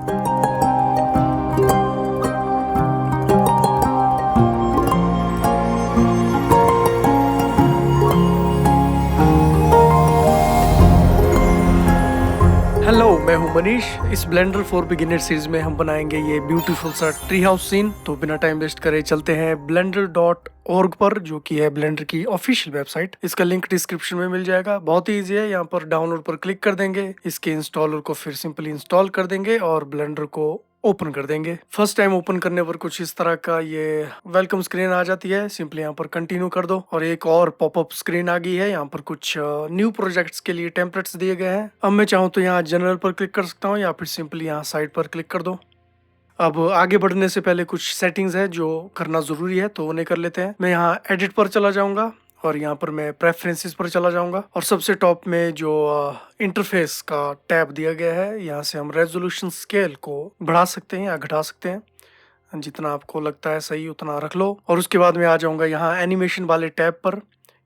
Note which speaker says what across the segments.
Speaker 1: Hello, मैं हूं मनीष। इस ब्लेंडर फॉर बिगिनर सीरीज में हम बनाएंगे ये ब्यूटीफुल सा ट्री हाउस सीन। तो बिना टाइम वेस्ट करे चलते हैं blender.org पर, जो कि है ब्लेंडर की ऑफिशियल वेबसाइट। इसका लिंक डिस्क्रिप्शन में मिल जाएगा। बहुत ही ईजी है। यहाँ पर डाउनलोड पर क्लिक कर देंगे, इसके इंस्टॉलर को फिर सिंपली इंस्टॉल कर देंगे और ब्लेंडर को ओपन कर देंगे। फर्स्ट टाइम ओपन करने पर कुछ इस तरह का ये वेलकम स्क्रीन आ जाती है। सिंपली यहाँ पर कंटिन्यू कर दो और एक और पॉपअप स्क्रीन आ गई है। यहाँ पर कुछ न्यू प्रोजेक्ट्स के लिए टेम्पलेट्स दिए गए हैं। अब मैं चाहूँ तो यहाँ जनरल पर क्लिक कर सकता हूँ या फिर सिंपली यहाँ साइड पर क्लिक कर दो। अब आगे बढ़ने से पहले कुछ सेटिंग्स है जो करना जरूरी है, तो उन्हें कर लेते हैं। मैं यहाँ एडिट पर चला जाऊंगा और यहाँ पर मैं प्रेफरेंसेस पर चला जाऊंगा और सबसे टॉप में जो इंटरफेस का टैब दिया गया है, यहाँ से हम रेजोल्यूशन स्केल को बढ़ा सकते हैं या घटा सकते हैं। जितना आपको लगता है सही उतना रख लो। और उसके बाद मैं आ जाऊंगा यहाँ एनिमेशन वाले टैब पर।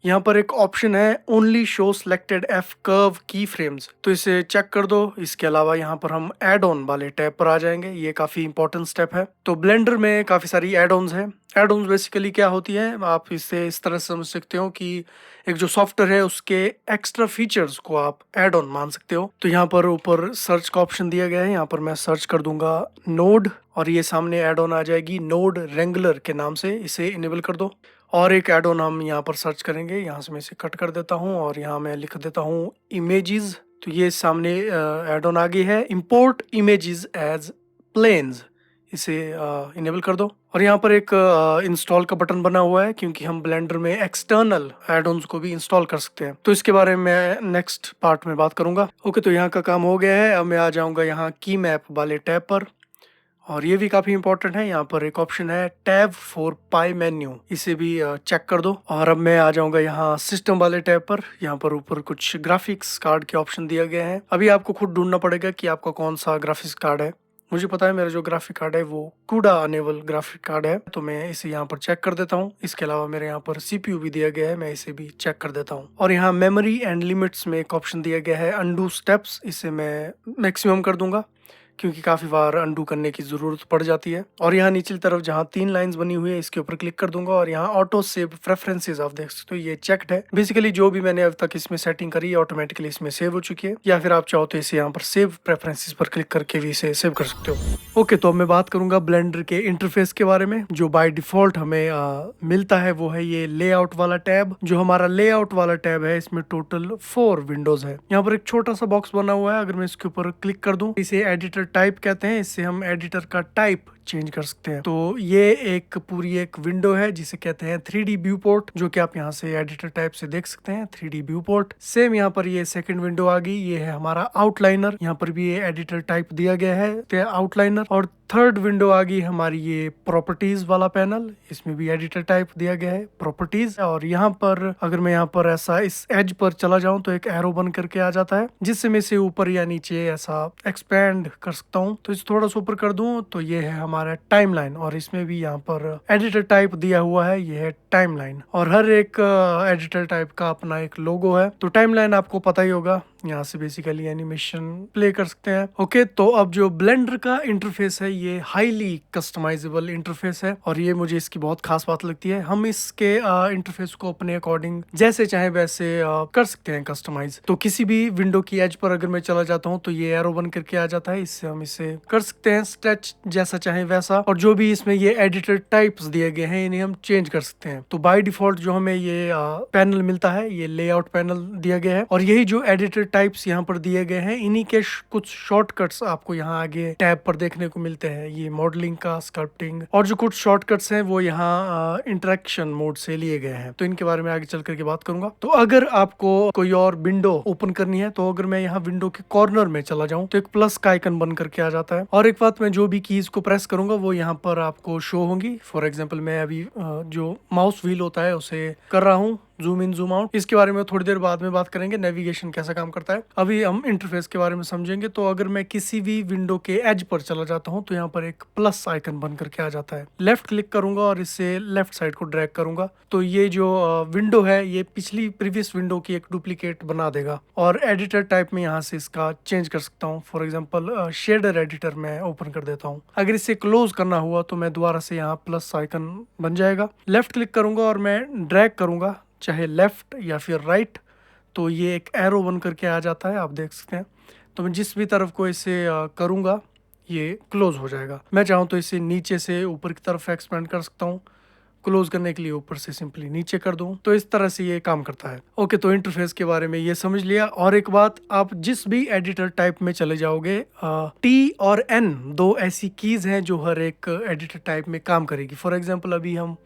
Speaker 1: यहाँ पर एक ऑप्शन है only show selected F curve की फ्रेम्स, तो इसे चेक कर दो। इसके अलावा यहाँ पर हम एड ऑन वाले टैब पर आ जाएंगे। ये काफी इंपॉर्टेंट स्टेप है। तो ब्लेंडर में काफी सारी एड ऑन्स है। एड ऑन्स बेसिकली क्या होती है, आप इसे इस तरह से समझ सकते हो कि एक जो सॉफ्टवेयर है उसके एक्स्ट्रा फीचर्स को आप एड ऑन मान सकते हो। तो यहाँ पर ऊपर सर्च का ऑप्शन दिया गया है। यहाँ पर मैं सर्च कर दूंगा नोड और ये सामने एड ऑन आ जाएगी नोड रेंगुलर के नाम से। इसे इनेबल कर दो। और एक एड ऑन हम यहाँ पर सर्च करेंगे। यहाँ से मैं इसे कट कर देता हूँ और यहाँ मैं लिख देता हूँ इमेजेस। तो ये सामने एड ऑन आ गई है इंपोर्ट इमेजेस एज प्लेन्स। इसे इनेबल कर दो। और यहाँ पर एक इंस्टॉल का बटन बना हुआ है, क्योंकि हम ब्लेंडर में एक्सटर्नल एड ऑन्स को भी इंस्टॉल कर सकते हैं। तो इसके बारे में मैं नेक्स्ट पार्ट में बात करूंगा। ओके, तो यहाँ का काम हो गया है। अब मैं आ जाऊंगा यहाँ की मैप वाले टैब पर और ये भी काफी इंपॉर्टेंट है। यहाँ पर एक ऑप्शन है टैब फॉर पाई मेन्यू, इसे भी चेक कर दो। और अब मैं आ जाऊंगा यहाँ सिस्टम वाले टैब पर। यहाँ पर ऊपर कुछ ग्राफिक्स कार्ड के ऑप्शन दिए गए हैं। अभी आपको खुद ढूंढना पड़ेगा कि आपका कौन सा ग्राफिक्स कार्ड है। मुझे पता है मेरा जो ग्राफिक कार्ड है वो कूडा अनेबल ग्राफिक कार्ड है, तो मैं इसे यहाँ पर चेक कर देता हूँ। इसके अलावा मेरे यहाँ पर सीपीयू भी दिया गया है, मैं इसे भी चेक कर देता हूँ। और यहाँ मेमोरी एंड लिमिट्स में एक ऑप्शन दिया गया है अनडू स्टेप्स, इसे मैं मैक्सिमम कर दूंगा क्योंकि काफी बार अंडू करने की जरूरत पड़ जाती है। और यहाँ नीचे तरफ जहाँ 3 लाइंस बनी हुई है, इसके ऊपर क्लिक कर दूंगा और यहाँ ऑटो सेव प्रेफरेंसेस आप देख सकते हो, ये चेक्ड है। बेसिकली जो भी मैंने अब तक इसमें सेटिंग करी है ऑटोमेटिकली इसमें सेव हो चुकी है। या फिर आप चाहो तो इसे यहाँ पर सेव प्रेफरेंसेस पर क्लिक करके भी इसे सेव कर सकते हो। ओके, तो अब मैं बात करूंगा ब्लेंडर के इंटरफेस के बारे में। जो बाय डिफॉल्ट हमें मिलता है वो है ये लेआउट वाला टैब। जो हमारा लेआउट वाला टैब है इसमें टोटल 4 विंडोज है। यहाँ पर एक छोटा सा बॉक्स बना हुआ है। अगर मैं इसके ऊपर क्लिक कर दूं, इसे एडिटर टाइप कहते हैं। इससे हम एडिटर का टाइप चेंज कर सकते हैं। तो ये एक पूरी एक विंडो है जिसे कहते हैं 3D व्यू पोर्ट, जो कि आप यहाँ से एडिटर टाइप से देख सकते हैं 3D व्यू पोर्ट। सेम यहाँ पर ये सेकंड विंडो आ गई, ये है हमारा आउटलाइनर। यहाँ पर भी ये एडिटर टाइप दिया गया है आउटलाइनर। और थर्ड विंडो आ गई हमारी ये प्रॉपर्टीज वाला पैनल, इसमें भी एडिटर टाइप दिया गया है प्रॉपर्टीज। और यहाँ पर अगर मैं यहाँ पर ऐसा इस एज पर चला जाऊं तो एक एरो बन करके आ जाता है, जिससे मैं इसे ऊपर या नीचे ऐसा एक्सपेंड कर सकता हूँ। तो इसे थोड़ा सा ऊपर कर दूं तो ये है हमारा टाइमलाइन और इसमें भी यहाँ पर एडिटर टाइप दिया हुआ है, ये है टाइमलाइन। और हर एक एडिटर टाइप का अपना एक लोगो है। तो टाइमलाइन आपको पता ही होगा, यहाँ से बेसिकली एनिमेशन प्ले कर सकते हैं। ओके, तो अब जो ब्लेंडर का इंटरफेस है ये हाईली कस्टमाइजेबल इंटरफेस है और ये मुझे इसकी बहुत खास बात लगती है। हम इसके इंटरफेस को अपने अकॉर्डिंग जैसे चाहे वैसे कर सकते हैं कस्टमाइज। तो किसी भी विंडो की एज पर अगर मैं चला जाता हूँ तो ये एरो बन करके आ जाता है, इससे हम इसे कर सकते हैं स्ट्रेच जैसा चाहे वैसा। और जो भी इसमें ये एडिटर टाइप्स दिए गए हैं इन्हें हम चेंज कर सकते हैं। तो बाय डिफॉल्ट जो हमें ये पैनल मिलता है ये लेआउट पैनल दिया गया है और यही जो एडिटर टाइप्स यहाँ पर दिए गए हैं इन्हीं के कुछ शॉर्टकट्स आपको यहाँ आगे टैब पर देखने को मिलते हैं। ये मॉडलिंग का, स्कल्पटिंग और जो कुछ शॉर्टकट्स हैं वो यहाँ इंटरेक्शन मोड से लिए गए हैं। तो इनके बारे में आगे चल करके बात करूंगा। तो अगर आपको कोई और विंडो ओपन करनी है तो अगर मैं यहाँ विंडो के कॉर्नर में चला जाऊँ तो एक प्लस का आइकन बन करके आ जाता है। और एक बात, मैं जो भी कीज को प्रेस करूंगा वो यहाँ पर आपको शो होंगी। फॉर एग्जाम्पल मैं अभी जो माउस व्हील होता है उसे कर रहा हूँ, जूम इन जूम आउट, इसके बारे में थोड़ी देर बाद में बात करेंगे। नेविगेशन कैसा काम करता है, अभी हम इंटरफेस के बारे में समझेंगे। तो अगर मैं किसी भी विंडो के एज पर चला जाता हूँ तो यहाँ पर एक प्लस आइकन बन करके आ जाता है। लेफ्ट क्लिक करूंगा और इससे लेफ्ट साइड को ड्रैग करूंगा तो ये जो विंडो है ये पिछली प्रीवियस विंडो की एक डुप्लीकेट बना देगा। और एडिटर टाइप में यहाँ से इसका चेंज कर सकता हूँ। फॉर एग्जाम्पल शेडर एडिटर मैं ओपन कर देता हूँ। अगर इसे क्लोज करना हुआ तो मैं दोबारा से यहाँ प्लस आइकन बन जाएगा। लेफ्ट क्लिक करूंगा और मैं ड्रैग करूंगा चाहे लेफ्ट या फिर राइट, तो ये एक एरो बन करके आ जाता है, आप देख सकते हैं। तो मैं जिस भी तरफ को इसे करूंगा ये क्लोज हो जाएगा। मैं चाहूँ तो इसे नीचे से ऊपर की तरफ एक्सपेंड कर सकता हूँ। क्लोज करने के लिए ऊपर से सिंपली नीचे कर दूं तो इस तरह से ये काम करता है। ओके, तो इंटरफेस के बारे में ये समझ लिया। और एक बात, आप जिस भी एडिटर टाइप में चले जाओगे, टी और एन दो ऐसी कीज हैं जो हर एक एडिटर टाइप में काम करेगी। फॉर एग्जांपल अभी हम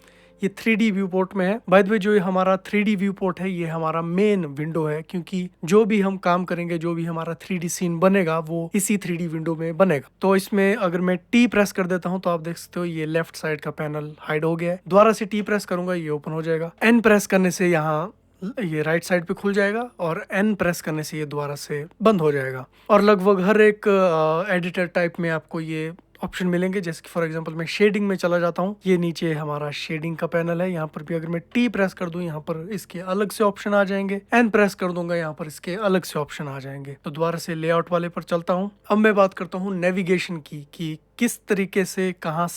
Speaker 1: ये 3D व्यू पोर्ट में है। बाय द वे जो ये हमारा 3D व्यू पोर्ट है ये हमारा मेन विंडो है, क्योंकि जो भी हम काम करेंगे, जो भी हमारा 3D सीन बनेगा वो इसी 3D विंडो में बनेगा। तो इसमें अगर मैं टी प्रेस कर देता हूं तो आप देख सकते हो ये लेफ्ट साइड का पैनल हाइड हो गया है। दोबारा से टी प्रेस करूंगा ये ओपन हो जाएगा। एन प्रेस करने से यहाँ ये राइट साइड पे खुल जाएगा और एन प्रेस करने से ये दोबारा से बंद हो जाएगा। और लगभग हर एक एडिटर टाइप में आपको ये ऑप्शन मिलेंगे। जैसे कि फॉर एग्जांपल मैं शेडिंग में चला जाता हूँ, ये नीचे हमारा शेडिंग का पैनल है। यहाँ पर भी अगर मैं टी प्रेस कर दूं यहाँ पर इसके अलग से ऑप्शन आ जाएंगे। एन प्रेस कर दूंगा यहाँ पर इसके अलग से ऑप्शन आ जाएंगे। तो दोबारा से लेआउट वाले पर चलता हूँ। अब मैं बात करता हूँ नेविगेशन की कि किस तरीके से कहाँ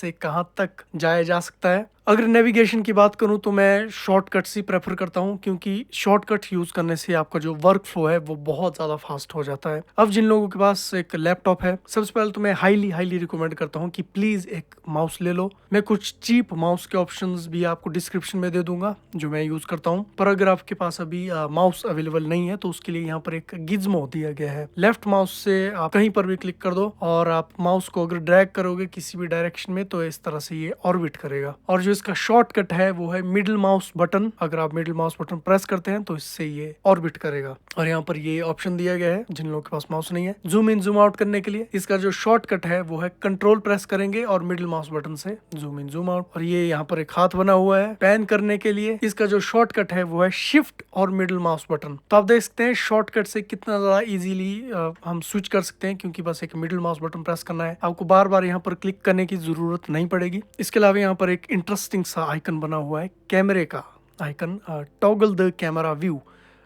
Speaker 1: तक जाया जा सकता है। अगर नेविगेशन की बात करूं तो मैं शॉर्टकट्स ही प्रेफर करता हूं, क्योंकि शॉर्टकट यूज करने से आपका जो वर्क फ्लो है वो बहुत ज्यादा फास्ट हो जाता है। अब जिन लोगों के पास एक लैपटॉप है, सबसे पहले तो मैं हाईली रिकमेंड करता हूं कि प्लीज एक माउस ले लो। मैं कुछ चीप माउस के ऑप्शंस भी आपको डिस्क्रिप्शन में दे दूंगा जो मैं यूज करता हूं। पर अगर आपके पास अभी माउस अवेलेबल नहीं है तो उसके लिए यहाँ पर एक गिज्मो दिया गया है। लेफ्ट माउस से आप कहीं पर भी क्लिक कर दो और आप माउस को अगर ड्रैग करोगे किसी भी डायरेक्शन में तो इस तरह से ये ऑर्बिट करेगा। और जो इसका शॉर्टकट है वो है मिडिल माउस बटन। अगर आप मिडिल माउस बटन प्रेस करते हैं तो इससे ये ऑर्बिट करेगा। और यहाँ पर ये ऑप्शन दिया गया है जिन लोगों के पास माउस नहीं है। जूम इन जूम आउट करने के लिए इसका जो शॉर्टकट है वो है कंट्रोल प्रेस करेंगे और मिडिल माउस बटन से जूम इन जूम आउट। और ये यहाँ पर एक हाथ बना हुआ है। पैन करने के लिए इसका जो शॉर्टकट है वो है शिफ्ट और मिडिल माउस बटन। तो आप देख सकते हैं शॉर्टकट से कितना ज्यादा इजीली हम स्विच कर सकते हैं, क्योंकि बस एक मिडिल माउस बटन प्रेस करना है। आपको बार बार यहाँ पर क्लिक करने की जरूरत नहीं पड़ेगी। इसके अलावा यहाँ पर एक इंटरेस्टिंग सा आइकन बना हुआ है, कैमरे का icon, toggle the camera view.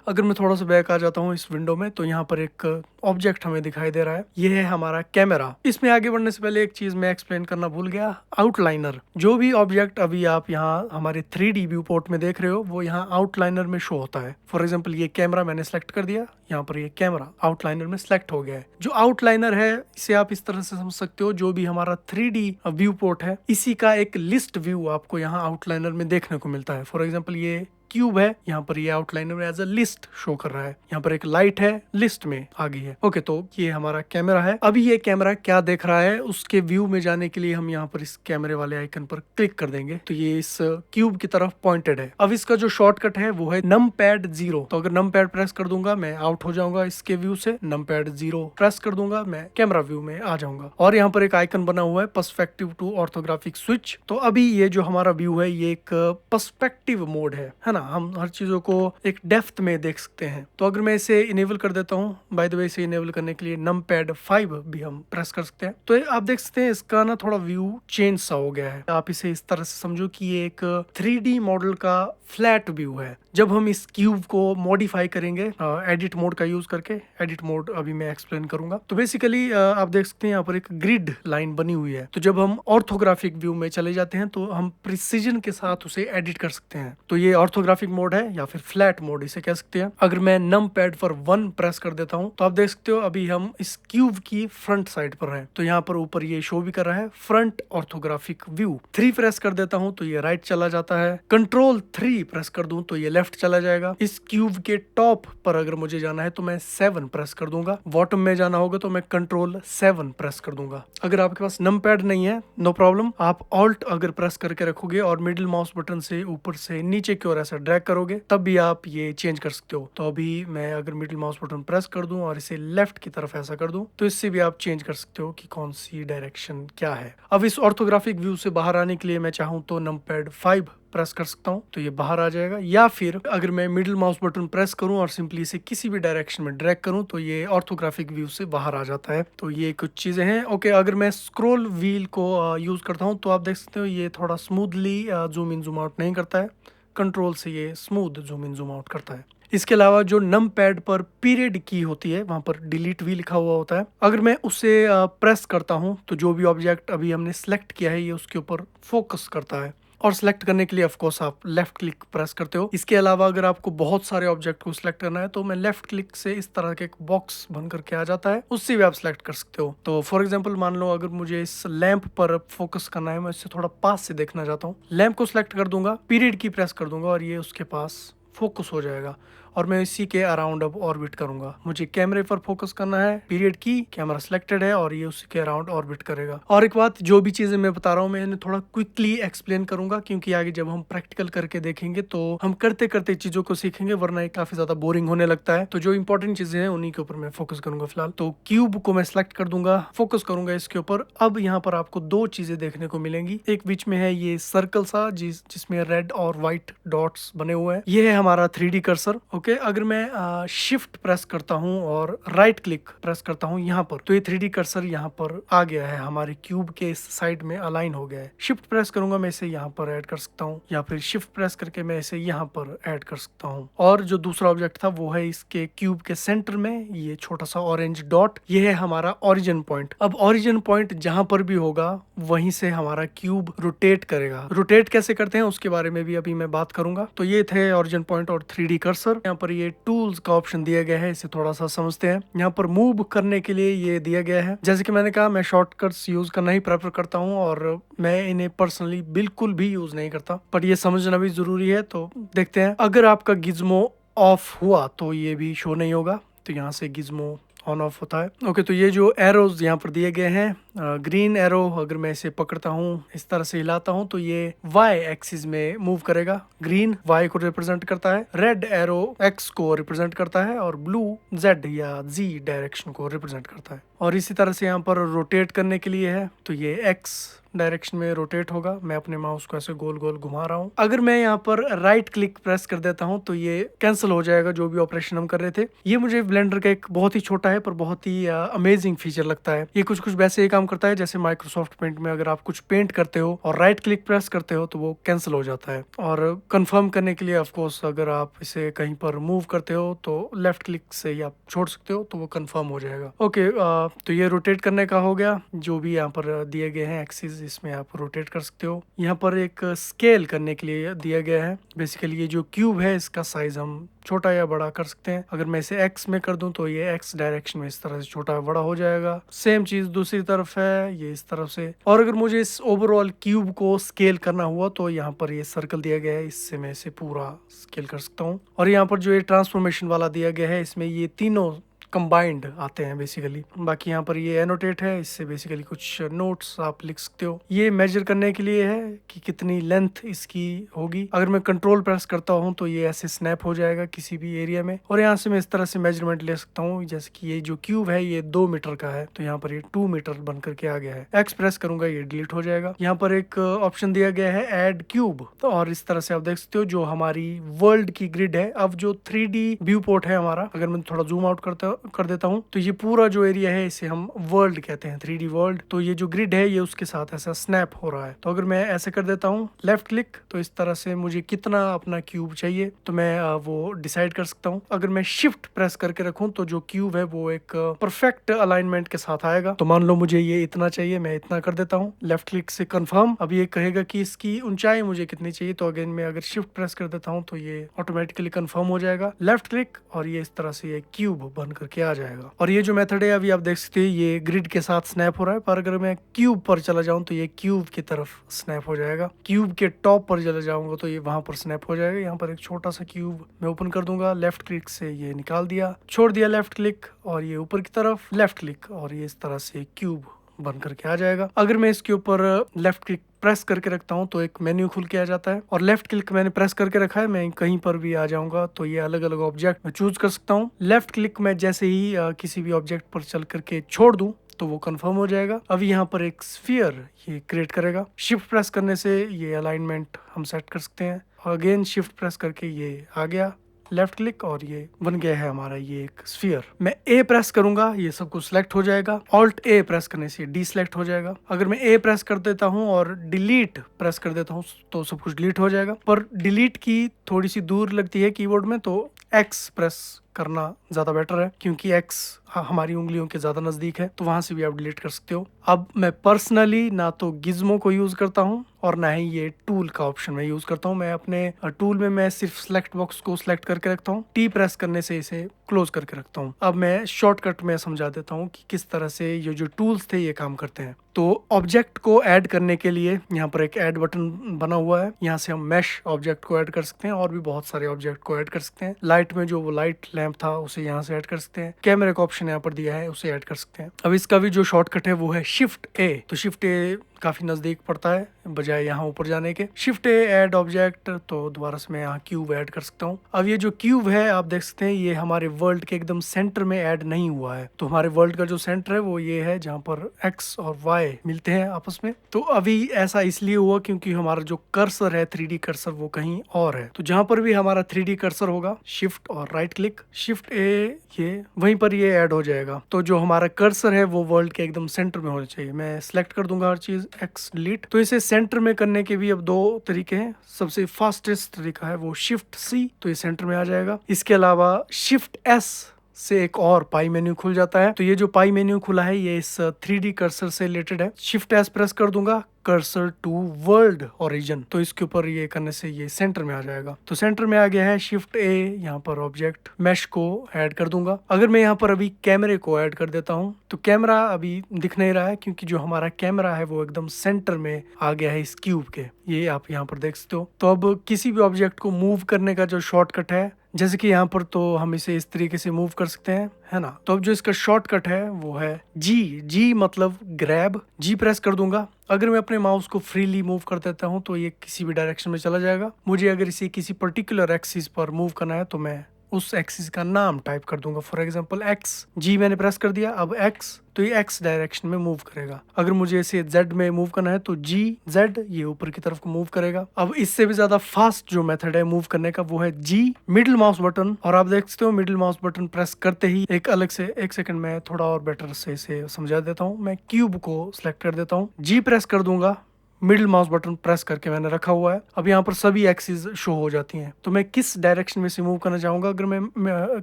Speaker 1: अगर मैं थोड़ा सा बैक आ जाता हूँ इस विंडो में तो यहाँ पर एक ऑब्जेक्ट हमें दिखाई दे रहा है, ये है हमारा कैमरा। इसमें आगे बढ़ने से पहले एक चीज मैं एक्सप्लेन करना भूल गया, आउटलाइनर। जो भी ऑब्जेक्ट अभी आप यहाँ हमारे 3D व्यू पोर्ट में देख रहे हो वो यहाँ आउटलाइनर में शो होता है। फॉर एग्जाम्पल ये कैमरा मैंने सेलेक्ट कर दिया, यहाँ पर ये कैमरा आउटलाइनर में सेलेक्ट हो गया है। जो आउटलाइनर है इसे आप इस तरह से समझ सकते हो, जो भी हमारा 3D व्यू पोर्ट है इसी का एक लिस्ट व्यू आपको यहाँ आउटलाइनर में देखने को मिलता है। फॉर एग्जाम्पल ये क्यूब है, यहाँ पर ये आउटलाइनर में एज अ लिस्ट शो कर रहा है। यहाँ पर एक लाइट है, लिस्ट में आ गई है। ओके, तो ये हमारा कैमरा है। अभी ये कैमरा क्या देख रहा है उसके व्यू में जाने के लिए हम यहाँ पर इस कैमरे वाले आइकन पर क्लिक कर देंगे तो ये इस क्यूब की तरफ पॉइंटेड है। अब इसका जो शॉर्टकट है वो है नम पैड 0। तो अगर नम पैड प्रेस कर दूंगा मैं आउट हो जाऊंगा इसके व्यू से। नम पैड 0 प्रेस कर दूंगा मैं कैमरा व्यू में आ जाऊंगा। और यहाँ पर एक आइकन बना हुआ है पर्सपेक्टिव टू ऑर्थोग्राफिक स्विच। तो अभी ये जो हमारा व्यू है ये एक पर्सपेक्टिव मोड है ना, हम हर चीजों को एक डेप्थ में देख सकते हैं। तो अगर मैं इसे इनेबल कर देता हूँ, बाय द वे इसे इनेबल करने के लिए नम पैड 5 भी हम प्रेस कर सकते हैं। तो आप देख सकते हैं इसका ना थोड़ा व्यू चेंज सा हो गया है। आप इसे इस तरह से समझो कि ये एक 3D मॉडल का फ्लैट व्यू है। जब हम इस क्यूब को मॉडिफाई करेंगे एडिट मोड का यूज करके, एडिट मोड अभी मैं एक्सप्लेन करूंगा। तो बेसिकली आप देख सकते हैं यहाँ पर एक ग्रिड लाइन बनी हुई है। तो जब हम ऑर्थोग्राफिक व्यू में चले जाते हैं तो हम प्रिसीजन के साथ उसे एडिट कर सकते हैं। तो ये ऑर्थोग्राफिक मोड है या फिर फ्लैट मोड इसे कह सकते हैं। अगर मैं नम पैड पर 1 प्रेस कर देता हूँ तो आप देख सकते हो अभी हम इस क्यूब की फ्रंट साइड पर हैं। तो यहाँ पर ऊपर ये शो भी कर रहा है फ्रंट ऑर्थोग्राफिक व्यू। 3 प्रेस कर देता हूँ तो ये राइट चला जाता है। कंट्रोल 3 प्रेस कर दूं तो ये लेफ्ट चला जाएगा। इस क्यूब के टॉप पर अगर मुझे जाना है तो मैं 7 प्रेस कर दूंगा। बॉटम में जाना होगा तो मैं कंट्रोल 7 प्रेस कर दूंगा। अगर आपके पास नम पैड नहीं है नो प्रॉब्लम, आप ऑल्ट अगर प्रेस करके रखोगे और मिडिल माउस बटन से ऊपर से नीचे की ओर ऐसा ड्रैग करोगे तब भी आप ये चेंज कर सकते हो। तो अभी मैं अगर मिडिल माउस बटन प्रेस कर दूं और इसे लेफ्ट की तरफ ऐसा कर दूं तो इससे भी आप चेंज कर सकते हो कि कौन सी डायरेक्शन क्या है। अब इस ऑर्थोग्राफिक व्यू से बाहर आने के लिए मैं चाहूँ तो नंपैड 5 प्रेस कर सकता हूँ तो ये बाहर आ जाएगा, या फिर अगर मैं मिडिल माउस बटन प्रेस करूँ और सिंपली इसे किसी भी डायरेक्शन में ड्रैग करूँ तो ये ऑर्थोग्राफिक व्यू से बाहर आ जाता है। तो ये कुछ चीज़ें हैं। ओके, अगर मैं स्क्रॉल व्हील को यूज़ करता हूँ तो आप देख सकते हो ये थोड़ा smoothly zoom in zoom out नहीं करता है, कंट्रोल से ये smooth zoom in zoom out करता है। इसके अलावा जो नम पैड पर पीरियड की होती है वहां पर डिलीट भी लिखा हुआ होता है, अगर मैं उसे प्रेस करता हूं तो जो भी ऑब्जेक्ट अभी हमने सेलेक्ट किया है ये उसके ऊपर फोकस करता है। और सिलेक्ट करने के लिए ऑफ कोर्स आप लेफ्ट क्लिक प्रेस करते हो। इसके अलावा अगर आपको बहुत सारे ऑब्जेक्ट को सिलेक्ट करना है तो मैं लेफ्ट क्लिक से इस तरह के एक बॉक्स बन करके आ जाता है, उससे भी आप सिलेक्ट कर सकते हो। तो फॉर एग्जांपल मान लो अगर मुझे इस लैंप पर फोकस करना है, मैं इससे थोड़ा पास से देखना चाहता हूँ, लैंप को सिलेक्ट कर दूंगा, पीरियड की प्रेस कर दूंगा और ये उसके पास फोकस हो जाएगा और मैं इसी के अराउंड अब ऑर्बिट करूंगा। मुझे कैमरे पर फोकस करना है, पीरियड की, कैमरा सिलेक्टेड है और ये उसी के अराउंड ऑर्बिट करेगा। और एक बात, जो भी चीजें मैं बता रहा हूँ मैं इन्हें थोड़ा क्विकली एक्सप्लेन करूंगा क्योंकि आगे जब हम प्रैक्टिकल करके देखेंगे तो हम करते करते चीजों को सीखेंगे, वरना ये काफी ज्यादा बोरिंग होने लगता है। तो जो इंपॉर्टेंट चीजें हैं उन्हीं के ऊपर मैं फोकस करूंगा फिलहाल। तो क्यूब को मैं सिलेक्ट कर दूंगा, फोकस करूंगा इसके ऊपर। अब यहाँ पर आपको दो चीजें देखने को मिलेंगी, एक बीच में है ये सर्कल सा जिसमें रेड और व्हाइट डॉट्स बने हुए हैं, ये है हमारा 3D कर्सर। ओके, अगर मैं शिफ्ट प्रेस करता हूं और राइट क्लिक प्रेस करता हूं यहाँ पर तो ये 3D कर्सर यहाँ पर आ गया है, हमारे क्यूब के इस साइड में अलाइन हो गया है। शिफ्ट प्रेस करूंगा मैं इसे यहाँ पर ऐड कर सकता हूँ, या फिर शिफ्ट प्रेस करके मैं इसे यहाँ पर ऐड कर सकता हूँ। और जो दूसरा ऑब्जेक्ट था वो है इसके क्यूब के सेंटर में ये छोटा सा ऑरेंज डॉट, ये है हमारा ओरिजिन पॉइंट। अब ओरिजिन पॉइंट जहां पर भी होगा वहीं से हमारा क्यूब रोटेट करेगा। रोटेट कैसे करते हैं उसके बारे में भी अभी मैं बात करूंगा। तो ये थे ओरिजिन पॉइंट और 3D कर्सर। यहाँ पर ये टूल्स का ऑप्शन दिया गया है, इसे थोड़ा सा समझते हैं। यहाँ पर मूव करने के लिए ये दिया गया है। जैसे कि मैंने कहा मैं शॉर्टकट्स यूज करना ही प्रेफर करता हूँ और मैं इन्हें पर्सनली बिल्कुल भी यूज नहीं करता, बट ये समझना भी जरूरी है। तो देखते हैं, अगर आपका गिज्मो ऑफ हुआ तो ये भी शो नहीं होगा, तो यहाँ से गिज्मो ऑन ऑफ होता है। ओके, तो ये जो एरोज यहाँ पर दिए गए हैं, ग्रीन एरो अगर मैं इसे पकड़ता हूँ इस तरह से हिलाता हूँ तो ये वाई एक्सिस में मूव करेगा। ग्रीन वाई को रिप्रेजेंट करता है, रेड एरो एक्स को रिप्रेजेंट करता है और ब्लू जेड या जी डायरेक्शन को रिप्रेजेंट करता है। और इसी तरह से यहाँ पर रोटेट करने के लिए है तो ये एक्स डायरेक्शन में रोटेट होगा। मैं अपने माउस को ऐसे गोल गोल घुमा रहा हूँ। अगर मैं यहाँ पर राइट क्लिक प्रेस कर देता हूँ तो ये कैंसिल हो जाएगा जो भी ऑपरेशन हम कर रहे थे। ये मुझे ब्लेंडर का एक बहुत ही छोटा है पर बहुत ही अमेजिंग फीचर लगता है। ये कुछ वैसे ही काम करता है जैसे माइक्रोसॉफ्ट पेंट में अगर आप कुछ पेंट करते हो और राइट क्लिक प्रेस करते हो तो वो कैंसिल हो जाता है। और कंफर्म करने के लिए ऑफ कोर्स अगर आप इसे कहीं पर मूव करते हो तो लेफ्ट क्लिक से ही आप छोड़ सकते हो तो वो कंफर्म हो जाएगा। ओके, तो ये रोटेट करने का हो गया। जो भी यहाँ पर दिए गए हैं एक्सिस, इसमें आप रोटेट कर सकते हो। यहाँ पर एक स्केल करने के लिए दिया गया है। बेसिकली ये जो क्यूब है इसका साइज हम छोटा या बड़ा कर सकते हैं। अगर मैं इसे एक्स में कर दूं तो ये एक्स डायरेक्शन में इस तरह से छोटा या बड़ा हो जाएगा। सेम चीज दूसरी तरफ है, ये इस तरफ से। और अगर मुझे इस ओवरऑल क्यूब को स्केल करना हुआ तो यहाँ पर ये सर्कल दिया गया है, इससे मैं इसे पूरा स्केल कर सकता हूँ। और यहाँ पर जो ये ट्रांसफॉर्मेशन वाला दिया गया है इसमें ये तीनों कंबाइंड आते हैं बेसिकली। बाकी यहाँ पर ये एनोटेट है, इससे बेसिकली कुछ नोट्स आप लिख सकते हो। ये मेजर करने के लिए है कि कितनी लेंथ इसकी होगी। अगर मैं कंट्रोल प्रेस करता हूँ तो ये ऐसे स्नैप हो जाएगा किसी भी एरिया में, और यहाँ से मैं इस तरह से मेजरमेंट ले सकता हूँ। जैसे कि ये जो क्यूब है ये 2 मीटर का है तो यहाँ पर ये 2 मीटर बन करके आ गया है। एक्स प्रेस करूंगा ये डिलीट हो जाएगा। यहाँ पर एक ऑप्शन दिया गया है ऐड क्यूब, तो और इस तरह से आप देख सकते हो जो हमारी वर्ल्ड की ग्रिड है। अब जो 3D व्यू पोर्ट है हमारा, अगर मैं थोड़ा जूम आउट कर देता हूँ तो ये पूरा जो एरिया है इसे हम वर्ल्ड कहते हैं, 3D वर्ल्ड। तो ये जो ग्रिड है ये उसके साथ ऐसा स्नैप हो रहा है। तो अगर मैं ऐसे कर देता हूँ लेफ्ट क्लिक तो इस तरह से मुझे कितना अपना क्यूब चाहिए तो मैं वो डिसाइड कर सकता हूँ। अगर मैं शिफ्ट प्रेस करके रखूँ तो जो क्यूब है वो एक परफेक्ट अलाइनमेंट के साथ आएगा। तो मान लो मुझे ये इतना चाहिए, मैं इतना कर देता हूँ। लेफ्ट क्लिक से कंफर्म। अब ये कहेगा कि इसकी ऊंचाई मुझे कितनी चाहिए, तो अगेन मैं अगर शिफ्ट प्रेस कर देता हूँ तो ये ऑटोमेटिकली कंफर्म हो जाएगा। लेफ्ट क्लिक और ये इस तरह से ये क्यूब बन करके आ जाएगा। और ये जो मेथड है अभी आप देख सकते हैं ये ग्रिड के साथ स्नैप हो रहा है, पर अगर मैं क्यूब पर चला जाऊं तो ये क्यूब की तरफ स्नैप हो जाएगा। क्यूब के टॉप पर चला जाऊंगा तो ये वहां पर स्नैप हो जाएगा। यहाँ पर एक छोटा सा क्यूब मैं ओपन कर दूंगा, लेफ्ट क्लिक से ये निकाल दिया, छोड़ दिया लेफ्ट क्लिक, और ये ऊपर की तरफ लेफ्ट क्लिक और ये इस तरह से क्यूब बन करके आ जाएगा। अगर मैं इसके ऊपर लेफ्ट क्लिक प्रेस करके रखता हूँ तो एक मेन्यू खुल के आ जाता है, और लेफ्ट क्लिक मैंने प्रेस करके रखा है, मैं कहीं पर भी आ जाऊंगा तो ये अलग अलग ऑब्जेक्ट मैं चूज कर सकता हूँ। लेफ्ट क्लिक में जैसे ही किसी भी ऑब्जेक्ट पर चल करके छोड़ दूं तो वो कंफर्म हो जाएगा। अभी यहाँ पर एक स्फीयर ये क्रिएट करेगा। शिफ्ट प्रेस करने से ये अलाइनमेंट हम सेट कर सकते हैं। अगेन शिफ्ट प्रेस करके ये आ गया, लेफ्ट क्लिक, और ये बन गया है हमारा ये एक स्फीयर। मैं ए प्रेस करूंगा ये सब कुछ सिलेक्ट हो जाएगा। ऑल्ट ए प्रेस करने से डी सिलेक्ट हो जाएगा। अगर मैं ए प्रेस कर देता हूं और डिलीट प्रेस कर देता हूं तो सब कुछ डिलीट हो जाएगा। पर डिलीट की थोड़ी सी दूर लगती है कीबोर्ड में, तो एक्स प्रेस करना ज्यादा बेटर है, क्योंकि एक्स हमारी उंगलियों के ज्यादा नजदीक है, तो वहां से भी आप डिलीट कर सकते हो। अब मैं पर्सनली ना तो गिज्मो को यूज करता हूं और ना ही ये टूल का ऑप्शन मैं यूज करता हूं। मैं अपने टूल में मैं सिर्फ सिलेक्ट बॉक्स को सिलेक्ट करके रखता हूं, टी प्रेस करने से इसे क्लोज करके रखता हूं। अब मैं शॉर्टकट में समझा देता हूं कि किस तरह से ये जो टूल्स थे ये काम करते हैं। तो ऑब्जेक्ट को ऐड करने के लिए यहाँ पर एक ऐड बटन बना हुआ है, यहाँ से हम मैश ऑब्जेक्ट को ऐड कर सकते हैं और भी बहुत सारे ऑब्जेक्ट को ऐड कर सकते हैं। लाइट में जो वो लाइट लैंप था उसे यहाँ से ऐड कर सकते हैं। कैमरे का ऑप्शन यहाँ पर दिया है, उसे ऐड कर सकते हैं। अब इसका भी जो शॉर्टकट है वो है शिफ्ट ए, तो शिफ्ट ए काफी नजदीक पड़ता है बजाय यहाँ ऊपर जाने के। शिफ्ट ए ऐड ऑब्जेक्ट, तो दोबारा से मैं यहाँ क्यूब ऐड कर सकता हूँ। अब ये जो क्यूब है आप देख सकते हैं ये हमारे वर्ल्ड के एकदम सेंटर में ऐड नहीं हुआ है। तो हमारे वर्ल्ड का जो सेंटर है वो ये है जहाँ पर एक्स और वाई मिलते हैं आपस में। तो अभी ऐसा इसलिए हुआ क्योंकि हमारा जो कर्सर है 3D कर्सर वो कहीं और है। तो जहाँ पर भी हमारा 3D कर्सर होगा शिफ्ट और राइट क्लिक, शिफ्ट ए, ये वहीं पर ये ऐड हो जाएगा। तो जो हमारा कर्सर है वो वर्ल्ड के एकदम सेंटर में होना चाहिए। मैं सिलेक्ट कर दूंगा हर चीज, एक्स डिलीट। तो इसे सेंटर में करने के भी अब दो तरीके हैं। सबसे फास्टेस्ट तरीका है वो शिफ्ट सी, तो ये सेंटर में आ जाएगा। इसके अलावा शिफ्ट एस से एक और पाई मेन्यू खुल जाता है। तो ये जो पाई मेन्यू खुला है ये इस 3D कर्सर से रिलेटेड है। शिफ्ट एस प्रेस कर दूंगा, कर्सर टू वर्ल्ड ओरिजिन, तो इसके ऊपर ये करने से ये सेंटर में आ जाएगा। तो सेंटर में आ गया है। शिफ्ट ए, यहाँ पर ऑब्जेक्ट मैश को ऐड कर दूंगा। अगर मैं यहाँ पर अभी कैमरे को ऐड कर देता हूँ तो कैमरा अभी दिख नहीं रहा है, क्योंकि जो हमारा कैमरा है वो एकदम सेंटर में आ गया है इस क्यूब के। ये आप यहाँ पर देख सकते हो। तो अब किसी भी ऑब्जेक्ट को मूव करने का जो शॉर्टकट है, जैसे कि यहाँ पर तो हम इसे इस तरीके से मूव कर सकते हैं, है ना। तो अब जो इसका शॉर्टकट है वो है जी। जी मतलब ग्रैब, जी प्रेस कर दूंगा। अगर मैं अपने माउस को फ्रीली मूव कर देता हूँ तो ये किसी भी डायरेक्शन में चला जाएगा। मुझे अगर इसे किसी पर्टिकुलर एक्सिस पर मूव करना है तो मैं उस एक्सिस का नाम टाइप कर दूंगा। फॉर एग्जांपल एक्स, जी मैंने प्रेस कर दिया, अब एक्स, तो ये एक्स डायरेक्शन में मूव करेगा। अगर मुझे इसे जेड में मूव करना है तो जी जेड, ये ऊपर की तरफ को मूव करेगा। अब इससे भी ज्यादा फास्ट जो मेथड है मूव करने का वो है जी मिडिल माउस बटन। और आप देख सकते हो मिडिल माउस बटन प्रेस करते ही एक अलग से, एक सेकंड में थोड़ा और बेटर से इसे समझा देता हूँ। मैं क्यूब को सिलेक्ट कर देता हूँ, जी प्रेस कर दूंगा, मिडिल माउस बटन प्रेस करके मैंने रखा हुआ है। अब यहाँ पर सभी एक्सिस शो हो जाती हैं। तो मैं किस डायरेक्शन में से मूव करना चाहूंगा, अगर मैं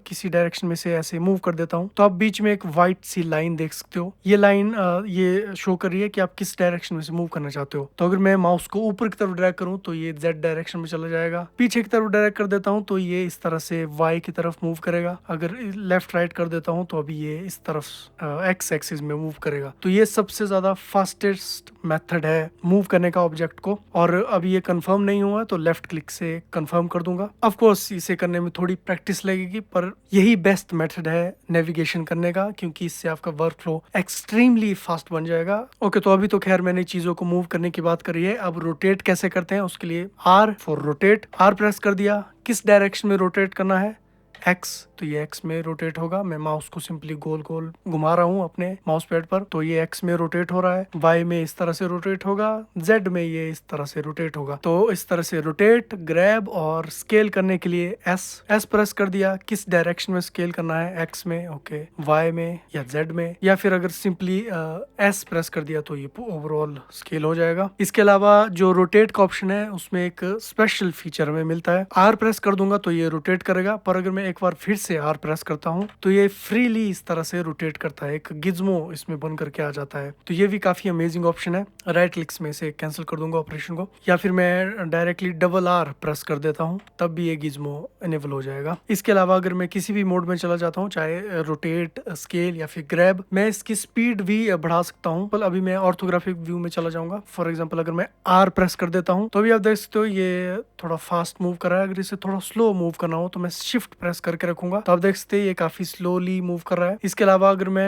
Speaker 1: किसी डायरेक्शन में से ऐसे मूव कर देता हूँ तो आप बीच में एक व्हाइट सी लाइन देख सकते हो। ये लाइन ये शो कर रही है कि आप किस डायरेक्शन में से मूव करना चाहते हो। तो अगर मैं माउस को ऊपर की तरफ ड्रैग करूँ तो ये जेड डायरेक्शन में चला जाएगा। पीछे की तरफ ड्रैग कर देता हूँ तो ये इस तरह से वाई की तरफ मूव करेगा। अगर लेफ्ट राइट कर देता हूँ तो अभी ये इस तरफ एक्स एक्सिस में मूव करेगा। तो ये सबसे ज्यादा फास्टेस्ट मेथड है मूव करने का ऑब्जेक्ट को। और अभी ये कंफर्म नहीं हुआ तो लेफ्ट क्लिक से कंफर्म कर दूंगा। ऑफ कोर्स इसे करने में थोड़ी प्रैक्टिस लगेगी, पर यही बेस्ट मेथड है नेविगेशन करने का, क्योंकि इससे आपका वर्क फ्लो एक्सट्रीमली फास्ट बन जाएगा। ओके, तो अभी तो खैर मैंने चीजों को मूव करने की बात करी है। अब रोटेट कैसे करते हैं उसके लिए R for rotate, R press कर दिया। किस डायरेक्शन में रोटेट करना है, एक्स, तो ये एक्स में रोटेट होगा। मैं माउस को सिंपली गोल गोल घुमा रहा हूँ अपने माउस पैड पर, तो ये एक्स में रोटेट हो रहा है। वाई में इस तरह से रोटेट होगा, जेड में ये इस तरह से रोटेट होगा। तो इस तरह से रोटेट, ग्रैब और स्केल करने के लिए एस प्रेस कर दिया। किस डायरेक्शन में स्केल करना है, एक्स में, ओके, वाई में या जेड में, या फिर अगर सिंपली एस प्रेस कर दिया तो ये ओवरऑल स्केल हो जाएगा। इसके अलावा जो रोटेट का ऑप्शन है उसमें एक स्पेशल फीचर हमें मिलता है। आर प्रेस कर दूंगा तो ये रोटेट करेगा, पर अगर मैं एक बार फिर से आर प्रेस करता हूँ तो ये फ्रीली इस तरह से रोटेट करता है। एक गिज्मो इसमें बन करके आ जाता है। तो ये भी काफी अमेजिंग ऑप्शन है। राइट क्लिक्स में से कैंसिल कर दूंगा ऑपरेशन को, या फिर मैं डायरेक्टली डबल आर प्रेस कर देता हूँ, तब भी ये गिज्मो इनेबल हो जाएगा। इसके अलावा अगर मैं किसी भी मोड में चला जाता हूँ, चाहे रोटेट, स्केल या फिर ग्रैब, मैं इसकी स्पीड भी बढ़ा सकता हूँ। अभी मैं ऑर्थोग्राफिक व्यू में चला जाऊंगा। फॉर एग्जाम्पल अगर मैं आर प्रेस कर देता हूँ तो भी आप देख सकते हो ये थोड़ा फास्ट मूव कर रहा है। अगर इसे थोड़ा स्लो मूव करना हो तो मैं शिफ्ट प्रेस प्रेस करके रखूंगा तो आप देख सकते हैं ये काफी स्लोली मूव कर रहा है। इसके अलावा अगर मैं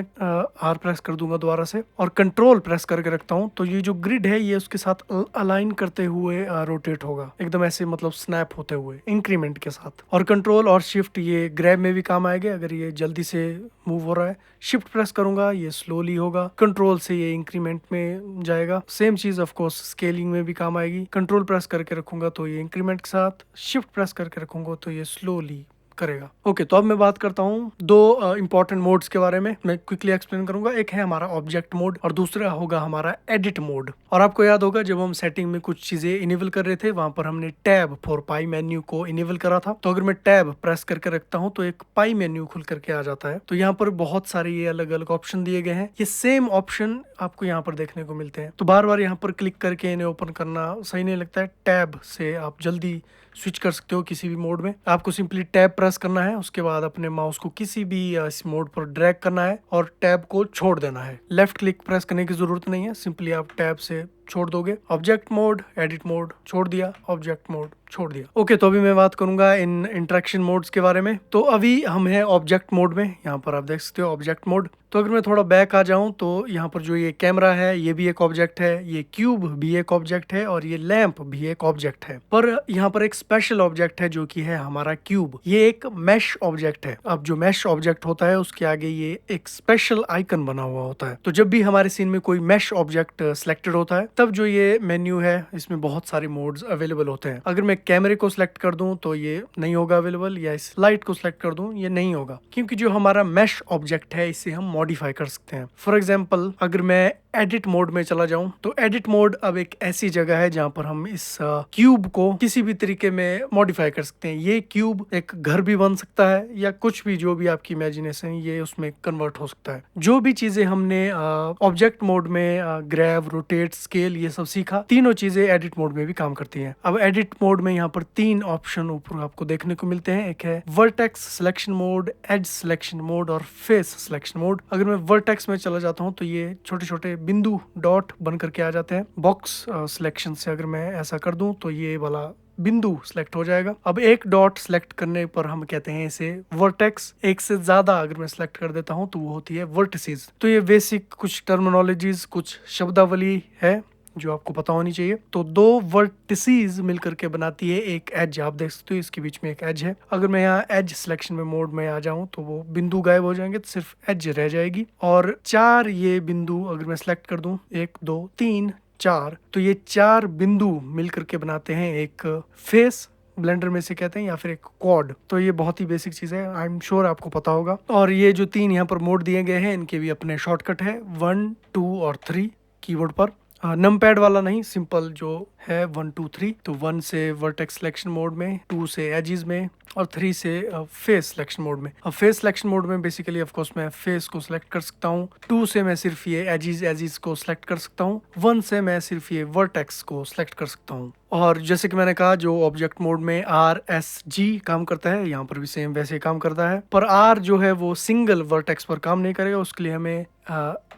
Speaker 1: आर प्रेस कर दूंगा दोबारा से और कंट्रोल प्रेस करके रखता हूँ तो ये जो ग्रिड है ये उसके साथ अलाइन करते हुए रोटेट होगा, एकदम ऐसे मतलब स्नैप होते हुए इंक्रीमेंट के साथ। और कंट्रोल और शिफ्ट ये ग्रैब में भी काम आएगा अगर ये जल्दी से मूव हो रहा है। शिफ्ट प्रेस करूंगा ये स्लोली होगा, कंट्रोल से ये इंक्रीमेंट में जाएगा। सेम चीज ऑफ कोर्स स्केलिंग में भी काम आएगी। कंट्रोल प्रेस करके रखूंगा तो ये इंक्रीमेंट के साथ, शिफ्ट प्रेस करके रखूंगा तो ये स्लोली करेगा। ओके, तो अब मैं बात करता हूँ दो इंपॉर्टेंट मोड्स के बारे में, मैं क्विकली एक्सप्लेन करूंगा। एक है हमारा ऑब्जेक्ट मोड और दूसरा होगा हमारा एडिट मोड। और आपको याद होगा जब हम सेटिंग में कुछ चीजें इनेबल कर रहे थे वहां पर हमने टैब फॉर पाई मेन्यू को इनेबल करा था। तो अगर मैं टैब प्रेस करके रखता हूँ तो एक पाई मेन्यू खुल करके आ जाता है। तो यहाँ पर बहुत सारे ये अलग अलग ऑप्शन दिए गए हैं। ये सेम ऑप्शन आपको यहाँ पर देखने को मिलते हैं। तो बार बार यहाँ पर क्लिक करके इन्हें ओपन करना सही नहीं लगता है। टैब से आप जल्दी स्विच कर सकते हो किसी भी मोड में। आपको सिंपली टैब प्रेस करना है, उसके बाद अपने माउस को किसी भी इस मोड पर ड्रैग करना है और टैब को छोड़ देना है। लेफ्ट क्लिक प्रेस करने की जरूरत नहीं है, सिंपली आप टैब से छोड़ दोगे। ऑब्जेक्ट मोड, एडिट मोड छोड़ दिया, ऑब्जेक्ट मोड छोड़ दिया। ओके, तो अभी मैं बात करूंगा इन इंटरेक्शन मोड्स के बारे में। तो अभी हम हैं ऑब्जेक्ट मोड में, यहाँ पर आप देख सकते हो ऑब्जेक्ट मोड। तो अगर मैं थोड़ा बैक आ जाऊं तो यहाँ पर जो ये कैमरा है ये भी एक ऑब्जेक्ट है, ये क्यूब भी एक ऑब्जेक्ट है और ये लैंप भी एक ऑब्जेक्ट है। पर यहाँ पर एक स्पेशल ऑब्जेक्ट है जो कि है हमारा क्यूब। ये एक मैश ऑब्जेक्ट है। अब जो मैश ऑब्जेक्ट होता है उसके आगे ये एक स्पेशल आइकन बना हुआ होता है। तो जब भी हमारे सीन में कोई मैश ऑब्जेक्ट सिलेक्टेड होता है तब जो ये मेन्यू है इसमें बहुत सारे मोड्स अवेलेबल होते हैं। अगर मैं कैमरे को सिलेक्ट कर दूं तो ये नहीं होगा अवेलेबल, या इस लाइट को सिलेक्ट कर दूं ये नहीं होगा, क्योंकि जो हमारा मैश ऑब्जेक्ट है इसे हम मॉडिफाई कर सकते हैं। फॉर एग्जांपल अगर मैं एडिट मोड में चला जाऊं तो एडिट मोड अब एक ऐसी जगह है जहां पर हम इस क्यूब को किसी भी तरीके में मॉडिफाई कर सकते हैं। ये क्यूब एक घर भी बन सकता है या कुछ भी, जो भी आपकी इमेजिनेशन ये उसमें कन्वर्ट हो सकता है। जो भी चीजें हमने ऑब्जेक्ट मोड में ग्रैब, रोटेट, स्केल ये सब सीखा, तीनों चीजें एडिट मोड में भी काम करती हैं। अब एडिट मोड में यहाँ पर तीन ऑप्शन ऊपर आपको देखने को मिलते हैं। एक है vertex selection mode, edge selection mode और फेस सिलेक्शन मोड। अगर मैं वर्टेक्स में चला जाता हूँ तो ये छोटे छोटे बिंदु डॉट बन करके आ जाते हैं। बॉक्स सिलेक्शन से अगर मैं ऐसा कर दूं तो ये वाला बिंदु सिलेक्ट हो जाएगा। अब एक डॉट सिलेक्ट करने पर हम कहते हैं इसे वर्टेक्स। एक से ज्यादा अगर मैं सिलेक्ट कर देता हूं तो वो होती है वर्टिसेस। तो ये बेसिक कुछ टर्मिनोलॉजीज, कुछ शब्दावली है जो आपको पता होनी चाहिए। तो दो वर्टिसेस मिलकर के बनाती है एक एज। आप देख सकते हो इसके बीच में एक एज है। अगर मैं यहाँ एज सिलेक्शन में मोड में आ जाऊं तो वो बिंदु गायब हो जाएंगे, तो सिर्फ एज रह जाएगी। और चार ये बिंदु अगर मैं सिलेक्ट कर दूं, 1 2 3 4, तो ये चार बिंदु मिलकर के बनाते हैं एक फेस, ब्लेंडर में से कहते हैं, या फिर एक क्वाड। तो ये बहुत ही बेसिक चीज है, आई एम श्योर आपको पता होगा। और ये जो तीन यहाँ पर मोड दिए गए हैं इनके भी अपने शॉर्टकट है, 1 2 और 3 कीबोर्ड पर। नमपैड वाला नहीं, सिंपल जो है 1 2 3। तो 1 से वर्टेक्स सिलेक्शन मोड में, 2 से एजेस में और 3 से फेस सिलेक्शन मोड में। अब फेस सिलेक्शन मोड में बेसिकली ऑफ कोर्स मैं फेस को सिलेक्ट कर सकता हूँ। 2 से मैं सिर्फ ये एजेस को सिलेक्ट कर सकता हूँ। 1 से मैं सिर्फ ये वर्टेक्स को सिलेक्ट कर सकता हूँ। और जैसे कि मैंने कहा जो ऑब्जेक्ट मोड में RSG काम करता है, यहाँ पर भी सेम वैसे काम करता है। पर R जो है वो सिंगल वर्टेक्स पर काम नहीं करेगा, उसके लिए हमें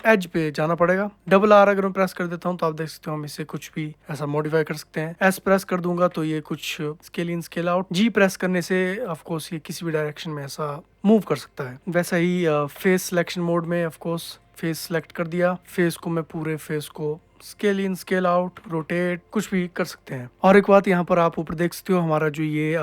Speaker 1: एज पे जाना पड़ेगा। डबल R अगर मैं प्रेस कर देता हूँ तो आप देख सकते हो हम इसे कुछ भी ऐसा मॉडिफाई कर सकते हैं। S प्रेस कर दूंगा तो ये कुछ scale in scale out. G press करने से ऑफ कोर्स ये किसी भी डायरेक्शन में ऐसा मूव कर सकता है। वैसा ही फेस सिलेक्शन मोड में ऑफ कोर्स फेस सिलेक्ट कर दिया, फेस को मैं पूरे फेस को scale in scale out, rotate कुछ भी कर सकते हैं। और एक बात यहाँ पर आप ऊपर देख सकते हो हमारा जो ये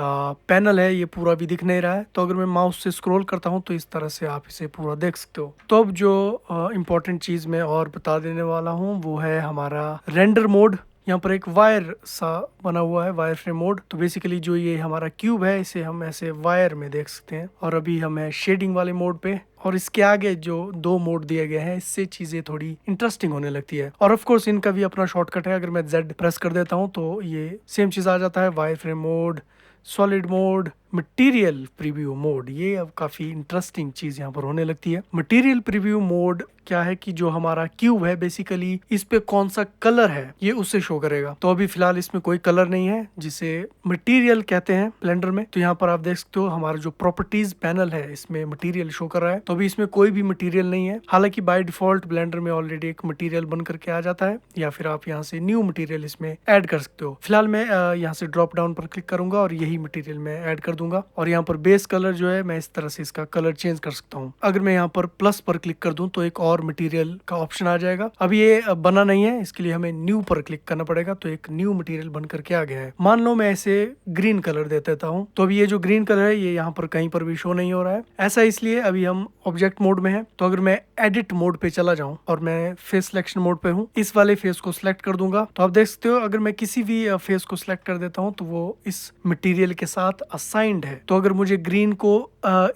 Speaker 1: पैनल है ये पूरा भी दिख नहीं रहा है। तो अगर मैं माउस से स्क्रॉल करता हूँ तो इस तरह से आप इसे पूरा देख सकते हो। तो अब जो इम्पोर्टेंट चीज मैं और बता देने वाला हूँ वो है हमारा रेंडर मोड। यहाँ पर एक वायर सा बना हुआ है, वायर फ्रेम मोड। तो बेसिकली जो ये हमारा क्यूब है इसे हम ऐसे वायर में देख सकते हैं। और अभी हम है शेडिंग वाले मोड पे, और इसके आगे जो 2 मोड दिए गए हैं इससे चीजें थोड़ी इंटरेस्टिंग होने लगती है। और ऑफ कोर्स इनका भी अपना शॉर्टकट है। अगर मैं Z प्रेस कर देता हूँ तो ये सेम चीज आ जाता है, wire frame mode, solid mode, material preview mode. ये अब काफी इंटरेस्टिंग चीज यहाँ पर होने लगती है। मटेरियल प्रीव्यू मोड क्या है कि जो हमारा क्यूब है बेसिकली इस पे कौन सा कलर है ये उससे शो करेगा। तो अभी फिलहाल इसमें कोई कलर नहीं है जिसे मटेरियल कहते हैं ब्लेंडर में। तो यहाँ पर आप देख सकते हो हमारा जो प्रॉपर्टीज पैनल है इसमें मटेरियल शो कर रहा है। तो अभी इसमें कोई भी मटेरियल नहीं है। हालांकि बाय डिफॉल्ट ब्लेंडर में ऑलरेडी एक मटेरियल बन करके आ जाता है, या फिर आप यहाँ से न्यू मटेरियल इसमें ऐड कर सकते हो। फिलहाल मैं यहाँ से ड्रॉप डाउन पर क्लिक करूंगा और यही मटेरियल मैं ऐड कर दूंगा और यहाँ पर बेस कलर जो है मैं इस तरह से इसका कलर चेंज कर सकता हूँ। अगर मैं यहाँ पर प्लस पर क्लिक कर दूं तो एक और मटेरियल का ऑप्शन आ जाएगा। अब ये बना नहीं है, इसके लिए हमें न्यू पर क्लिक करना पड़ेगा, तो एक न्यू मटेरियल बन करके आ गया है। मान लो मैं इसे ग्रीन कलर दे देता हूँ, तो अभी ये जो ग्रीन कलर है ये यहाँ पर कहीं पर भी शो नहीं हो रहा है। ऐसा इसलिए अभी हम ऑब्जेक्ट मोड में है। तो अगर मैं एडिट मोड पे चला जाऊं और मैं फेस सिलेक्शन मोड पे हूँ, इस वाले फेस को सिलेक्ट कर दूंगा, तो आप देख सकते हो अगर मैं किसी भी फेस को सिलेक्ट कर देता हूँ तो वो इस मटेरियल के साथ असाइंड है। तो अगर मुझे ग्रीन को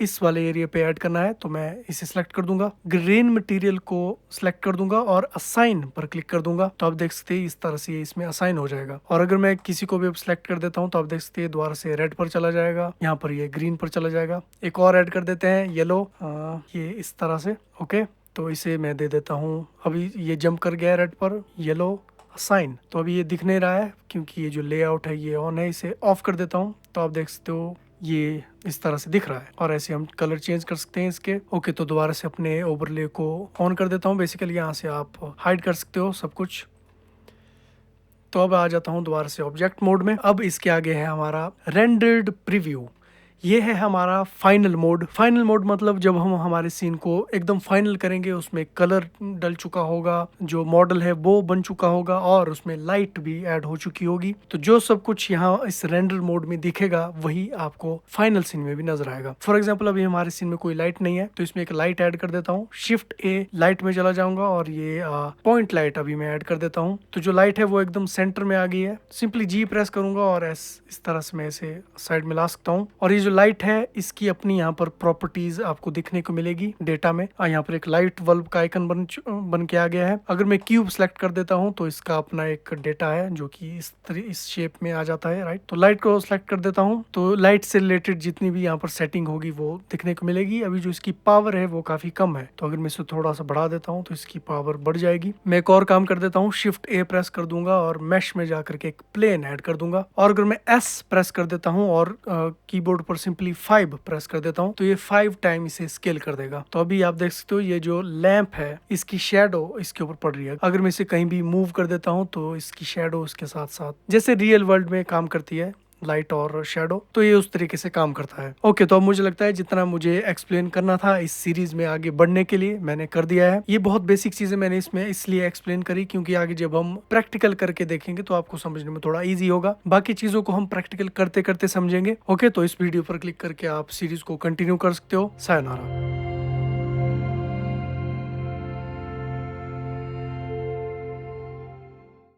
Speaker 1: इस वाले एरिया पे ऐड करना है तो मैं इसे सिलेक्ट कर दूंगा, ग्रीन मटेरियल को सिलेक्ट कर दूंगा और असाइन पर क्लिक कर दूंगा, तो आप देख सकते हैं इस तरह से इसमें असाइन हो जाएगा। और अगर मैं किसी को भी अब सिलेक्ट कर देता हूँ तो आप देख सकते हैं दोबारा से रेड पर चला जाएगा, यहाँ पर ये ग्रीन पर चला जाएगा। एक और ऐड कर देते हैं येलो, ये इस तरह से। ओके, तो इसे मैं दे देता हूँ, अभी ये जंप कर गया रेड पर, येलो असाइन। तो अभी ये दिख नहीं रहा है क्योंकि ये जो लेआउट है ये ऑन है। इसे ऑफ कर देता हूँ तो आप देख सकते हो ये इस तरह से दिख रहा है और ऐसे हम कलर चेंज कर सकते हैं इसके। ओके, तो दोबारा से अपने ओवरले को ऑन कर देता हूँ। बेसिकली यहाँ से आप हाइड कर सकते हो सब कुछ। तो अब आ जाता हूँ दोबारा से ऑब्जेक्ट मोड में। अब इसके आगे है हमारा रेंडर्ड प्रीव्यू। ये है हमारा फाइनल मोड। फाइनल मोड मतलब जब हम हमारे सीन को एकदम फाइनल करेंगे, उसमें कलर डल चुका होगा, जो मॉडल है वो बन चुका होगा और उसमें लाइट भी ऐड हो चुकी होगी। तो जो सब कुछ यहाँ इस रेंडर मोड में दिखेगा वही आपको फाइनल सीन में भी नजर आएगा। फॉर एग्जाम्पल अभी हमारे सीन में कोई लाइट नहीं है तो इसमें एक लाइट ऐड कर देता हूँ। शिफ्ट ए लाइट में चला जाऊंगा और ये पॉइंट लाइट अभी मैं ऐड कर देता हूँ। तो जो लाइट है वो एकदम सेंटर में आ गई है। सिंपली जी प्रेस करूंगा और इस तरह से मैं इसे साइड में ला सकता हूँ। और ये जो लाइट है इसकी अपनी यहाँ पर प्रॉपर्टीज आपको दिखने को मिलेगी डेटा में। यहाँ पर एक लाइट बल्ब का आइकन बन के आ गया है। अगर मैं क्यूब सेलेक्ट कर देता हूँ तो इसका अपना एक डेटा है जो कि इस शेप में आ जाता है, राइट। तो लाइट को सेलेक्ट कर देता हूँ तो लाइट से रिलेटेड जितनी भी यहाँ पर सेटिंग होगी वो दिखने को मिलेगी। अभी जो इसकी पावर है वो काफी कम है, तो अगर मैं इसे थोड़ा सा बढ़ा देता हूँ तो इसकी पावर बढ़ जाएगी। मैं एक और काम कर देता हूँ, शिफ्ट ए प्रेस कर दूंगा और मैश में जाकर के एक प्लेन ऐड कर दूंगा। और अगर मैं एस प्रेस कर देता हूँ और कीबोर्ड पर सिंपली 5 प्रेस कर देता हूँ तो ये 5 टाइम इसे स्केल कर देगा। तो अभी आप देख सकते हो ये जो लैंप है इसकी शेडो इसके ऊपर पड़ रही है। अगर मैं इसे कहीं भी मूव कर देता हूँ तो इसकी शेडो इसके साथ साथ जैसे रियल वर्ल्ड में काम करती है लाइट और शेडो, तो ये उस तरीके से काम करता है। ओके, तो अब मुझे लगता है जितना मुझे एक्सप्लेन करना था इस सीरीज में आगे बढ़ने के लिए मैंने कर दिया है। ये बहुत बेसिक चीजें मैंने इसमें इसलिए एक्सप्लेन करी क्योंकि आगे जब हम प्रैक्टिकल करके देखेंगे तो आपको समझने में थोड़ा इजी होगा। बाकी चीजों को हम प्रैक्टिकल करते करते समझेंगे। ओके, तो इस वीडियो पर क्लिक करके आप सीरीज को कंटिन्यू कर सकते हो। सायोनारा।